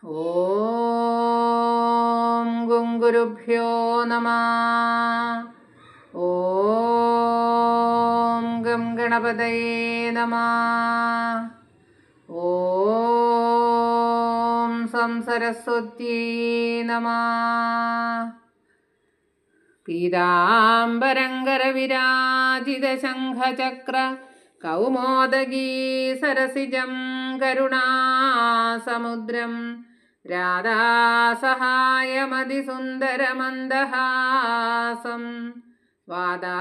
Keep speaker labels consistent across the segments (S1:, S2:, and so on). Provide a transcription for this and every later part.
S1: ഓം ഗുരുഭ്യോ നമഃ. ഓം ഗം ഗണപതയേ നമഃ. ഓം സംസരസ്വത്യേ നമഃ. പീതാംബരംഗരവിരാജിതശംഖചക്ര കൗമോദഗീ സരസിജം കരുണാസമുദ്രം രാധാസഹായമതിസുന്ദരമന്ദഹാസം വാതാലയേശമനിശം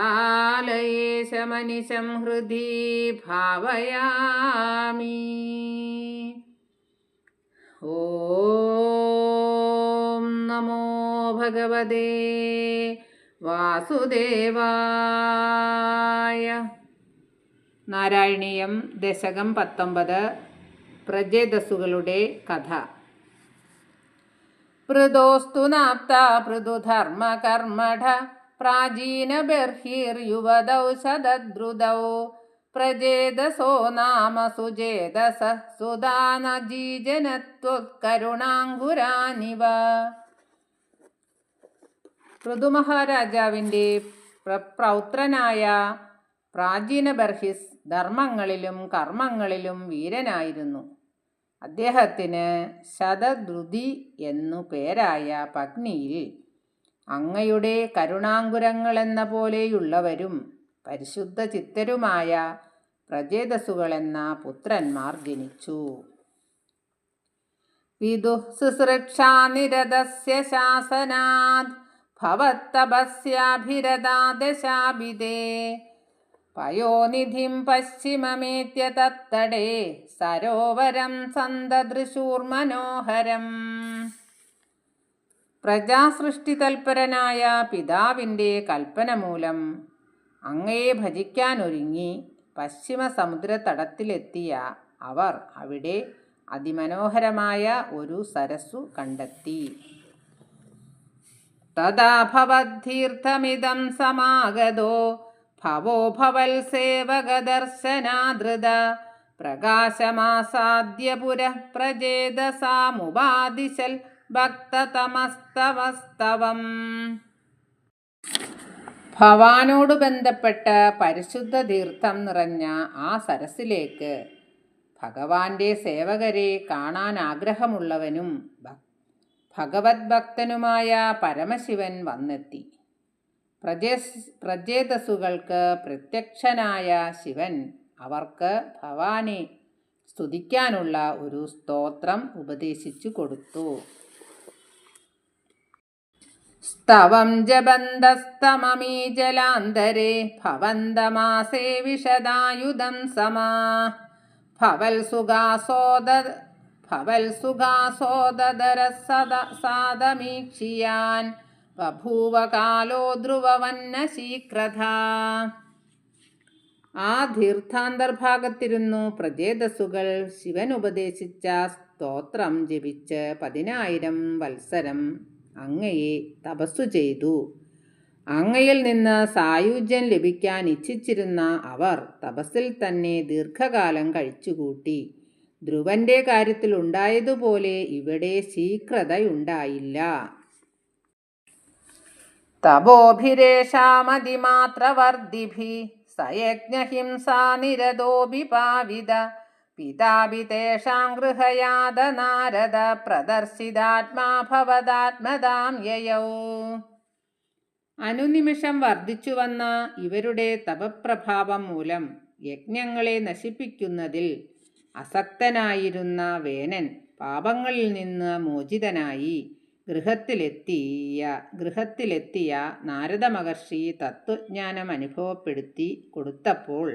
S1: ഹൃദി ഭാവയാമി. ഓം നമോ ഭഗവതേ വാസുദേവായ. നാരായണീയം ദശകം 19. പ്രജേതസ്സുകളുടെ കഥ. പൃഥോസ്തു നാപ്ത പൃഥുധർമ്മകർമ്മഠ പ്രാചീന ബർഹിർയുവതൗ ശതദ്രുതൗ പ്രജേതസോ നാമ സുജേതസ സുദാനജീജനത്വത്കരുണാങ്കുരാനിവ. പൃഥുമഹാരാജാവിൻ്റെ പ്രപൗത്രനായ പ്രാചീന ബർഹിസ് ധർമ്മങ്ങളിലും കർമ്മങ്ങളിലും വീരനായിരുന്നു. അദ്ദേഹത്തിന് ശതദ്രുതി എന്നു പേരായ പത്നിയിൽ അങ്ങയുടെ കരുണാങ്കുരങ്ങളെന്ന പോലെയുള്ളവരും പരിശുദ്ധ ചിത്തരുമായ പ്രജേതസ്സുകളെന്ന പുത്രന്മാർ ജനിച്ചു. വിദുഃ ശുശ്രൂഷാനിരതസ്യ ശാസനാത് ഭവത്തപസ്യാഭിരതാദശാഭിദേ പയോനിധിം പശ്ചിമമേത്യ തത്തടേ സരോവരം സന്തദൃശൂർമനോഹരം. പ്രജാസൃഷ്ടിതൽപരനായ പിതാവിൻ്റെ കൽപ്പന മൂലം അങ്ങയെ ഭജിക്കാനൊരുങ്ങി പശ്ചിമ സമുദ്രതടത്തിലെത്തിയ അവർ അവിടെ അതിമനോഹരമായ ഒരു സരസ്സു കണ്ടെത്തി. തദാ ഭവദ്ധീർത്ഥമിദം സമാഗതോ ഭവോ ഭവൽ സേവകദർശനാദൃത പ്രകാശമാസാദ്യ പുരഃ പ്രജേതസാമുപാദിശൽ ഭക്തതമസ്തവസ്തവം. ഭവാനോട് ബന്ധപ്പെട്ട പരിശുദ്ധ തീർത്ഥം നിറഞ്ഞ ആ സരസിലേക്ക് ഭഗവാന്റെ സേവകരെ കാണാൻ ആഗ്രഹമുള്ളവനും ഭഗവത് ഭക്തനുമായ പരമശിവൻ വന്നെത്തി. പ്രജേതസ്സുകൾക്ക് പ്രത്യക്ഷനായ ശിവൻ അവർക്ക് ഭവാനെ സ്തുതിക്കാനുള്ള ഒരു സ്തോത്രം ഉപദേശിച്ചു കൊടുത്തു. സ്തവം ജപന്തസ്തമമീ ജലാന്തരേ ഭവന്തമാസേ വിശദായുധം സമാ ഭവൽ സുഖാസോദരസാദമീക്ഷിയാൻ ബഭൂവ കാലോ ധ്രുവവന്ന ശീക്രധ. ആ തീർത്ഥാന്തർഭാഗത്തിരുന്നു പ്രജേതസ്സുകൾ ശിവൻ ഉപദേശിച്ച സ്തോത്രം ജപിച്ച് 10,000 വത്സരം അങ്ങയെ തപസ്സു ചെയ്തു. അങ്ങയിൽ നിന്ന് സായുജ്യം ലഭിക്കാൻ ഇച്ഛിച്ചിരുന്ന അവർ തപസ്സിൽ തന്നെ ദീർഘകാലം കഴിച്ചുകൂട്ടി. ധ്രുവന്റെ കാര്യത്തിൽ ഉണ്ടായതുപോലെ ഇവിടെ ശീഘ്രതയുണ്ടായില്ല. തപോഭിരേഷാമതിമാത്രവർദ്ധിഭി സയജ്ഞഹിംസാനിരതോപി പാവിത പിതാപി തേഷാം ഗൃഹയാത നാരദ പ്രദർശിതാത്മാ ഭവതാത്മതാം യയൗ. അനുനിമിഷം വർദ്ധിച്ചു വന്ന ഇവരുടെ തപപ്രഭാവം മൂലം യജ്ഞങ്ങളെ നശിപ്പിക്കുന്നതിൽ അസക്തനായിരുന്ന വേനൻ പാപങ്ങളിൽ നിന്ന് മോചിതനായി ഗൃഹത്തിലെത്തിയ നാരദ മഹർഷി തത്വജ്ഞാനം അനുഭവപ്പെടുത്തി കൊടുത്തപ്പോൾ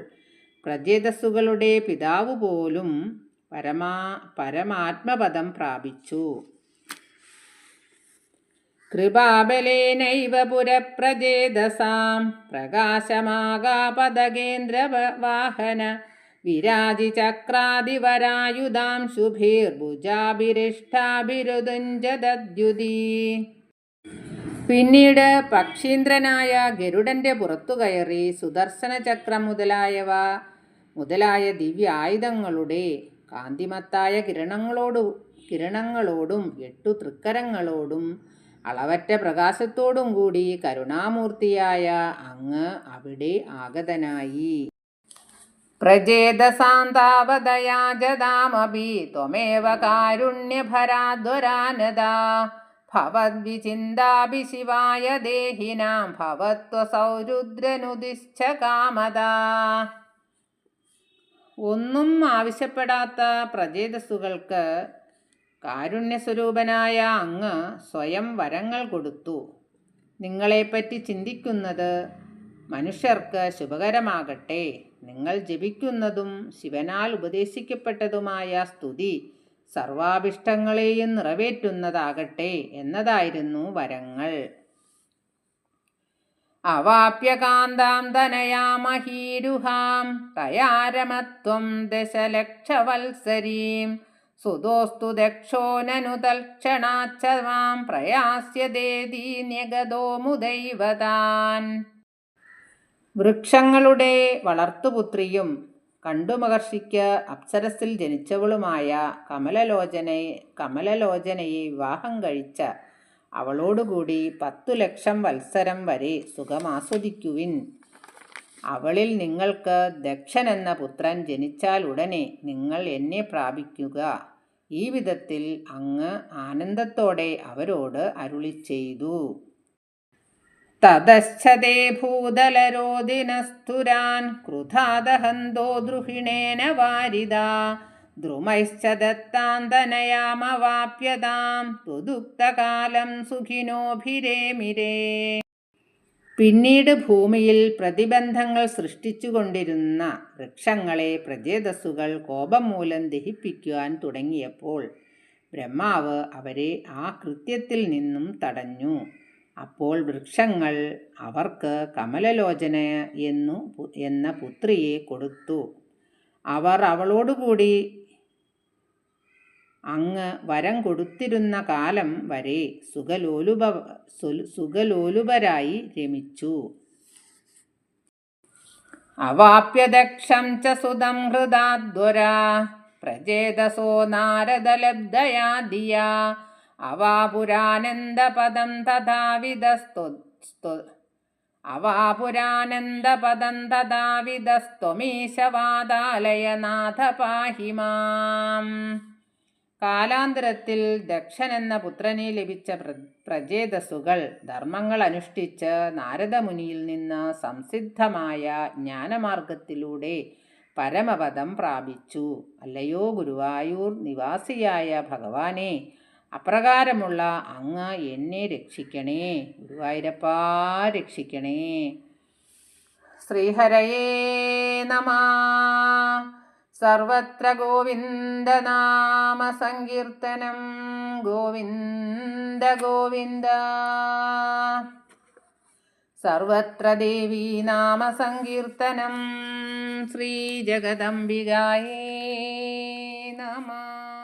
S1: പ്രജേതസ്സുകളുടെ പിതാവ് പോലും പരമാത്മപദം പ്രാപിച്ചു. കൃപാബലേനൈവ പുരപ്രജേതസാം പ്രകാശമാകാപദകേന്ദ്രവാഹന വിരാജി ചക്രാദിവരായുധാം ശുഭിർഭുജാഭിരിഷ്ടാഭിരുദുഞ്ജദ്യുതി. പിന്നീട് പക്ഷീന്ദ്രനായ ഗരുഡന്റെ പുറത്തു കയറി സുദർശന ചക്രം മുതലായ ദിവ്യ ആയുധങ്ങളുടെ കാന്തിമത്തായ കിരണങ്ങളോടു കിരണങ്ങളോടും 8 തൃക്കരങ്ങളോടും അളവറ്റ പ്രകാശത്തോടും കൂടി കരുണാമൂർത്തിയായ അങ്ങ് അവിടെ ആഗതനായി. പ്രചേതസാന്താവതയാജതാമപി ത്വമേവ കാരുണ്യഭരാദ്വരാനദാ ഭവദ്വിചിന്താപി ശിവായ ദേഹിനാം ഭവത്വസൗരുദ്രനുദിശ്ച കാമദാ. ഒന്നും ആവശ്യപ്പെടാത്ത പ്രചേതസ്സുകൾക്ക് കാരുണ്യസ്വരൂപനായ അങ്ങ് സ്വയം വരങ്ങൾ കൊടുത്തു. നിങ്ങളെപ്പറ്റി ചിന്തിക്കുന്നത് മനുഷ്യർക്ക് ശുഭകരമാകട്ടെ. നിങ്ങൾ ജപിക്കുന്നതും ശിവനാൽ ഉപദേശിക്കപ്പെട്ടതുമായ സ്തുതി സർവാഭിഷ്ടങ്ങളെയും നിറവേറ്റുന്നതാകട്ടെ എന്നതായിരുന്നു വരങ്ങൾ. അവാപ്യ കാന്താം തനയാമഹീരുഹാം തയാരമത്വം ദശലക്ഷവത്സരീം സുതോസ്തു ദക്ഷോ നനു തൽക്ഷണാച്ച മാം പ്രയാസ്യദേതി ന്യഗതോ മുദൈവതാൻ. വൃക്ഷങ്ങളുടെ വളർത്തുപുത്രിയും കണ്ടുമഹർഷിക്ക് അപ്സരസിൽ ജനിച്ചവളുമായ കമലലോചനയെ വിവാഹം കഴിച്ച അവളോടുകൂടി 10 ലക്ഷം വത്സരം വരെ സുഖമാസ്വദിക്കുവിൻ. അവളിൽ നിങ്ങൾക്ക് ദക്ഷൻ എന്ന പുത്രൻ ജനിച്ചാൽ ഉടനെ നിങ്ങൾ എന്നെ പ്രാപിക്കുക. ഈ വിധത്തിൽ അങ്ങ് ആനന്ദത്തോടെ അവരോട് അരുളിച്ചെയ്തു. തതശ്ചതേ ഭൂതലരോദിനസ്തുരാൻ ക്രുധാദഹന്തോ ദ്രുഹിണേന വാരിദാ ദ്രുമൈശ്ച ദത്താന്തനയാമവാപ്യതാം ത്വദുക്തകാലം സുഖിനോഭിരേമിരേ. പിന്നീട് ഭൂമിയിൽ പ്രതിബന്ധങ്ങൾ സൃഷ്ടിച്ചുകൊണ്ടിരുന്ന വൃക്ഷങ്ങളെ പ്രചേതസ്സുകൾ കോപം മൂലം ദഹിപ്പിക്കുവാൻ തുടങ്ങിയപ്പോൾ ബ്രഹ്മാവ് അവരെ ആ കൃത്യത്തിൽ നിന്നും തടഞ്ഞു. അപ്പോൾ വൃക്ഷങ്ങൾ അവർക്ക് കമലലോചന എന്ന പുത്രിയെ കൊടുത്തു. അവർ അവളോടുകൂടി അങ്ങ് വരം കൊടുത്തിരുന്ന കാലം വരെ സുഖലോലുപരായി രമിച്ചു. അവാപ്യ ദക്ഷം ച സുതം ഹൃദാദ്വരാ പ്രചേതസോ നാരദലബ്ധയാ ദിയാ അവാപുരാനന്ദപദം തഥാവിദസ്ത്വമീശവാദാലയനാഥ പാഹി മാം. കാലാന്തരത്തിൽ ദക്ഷൻ എന്ന പുത്രനെ ലഭിച്ച പ്രചേതസ്സുകൾ ധർമ്മങ്ങൾ അനുഷ്ഠിച്ച് നാരദമുനിയിൽ നിന്ന് സംസിദ്ധമായ ജ്ഞാനമാർഗത്തിലൂടെ പരമപദം പ്രാപിച്ചു. അല്ലയോ ഗുരുവായൂർ നിവാസിയായ ഭഗവാനെ, അപ്രകാരമുള്ള അങ്ങ് എന്നെ രക്ഷിക്കണേ. ഗുരുവായൂരപ്പാ രക്ഷിക്കണേ. ശ്രീഹരയേ നമഃ. സർവത്ര ഗോവിന്ദനാമ സങ്കീർത്തനം. ഗോവിന്ദ ഗോവിന്ദ. സർവത്ര ദേവീ നാമ സങ്കീർത്തനം. ശ്രീ ജഗദംബികായേ നമഃ.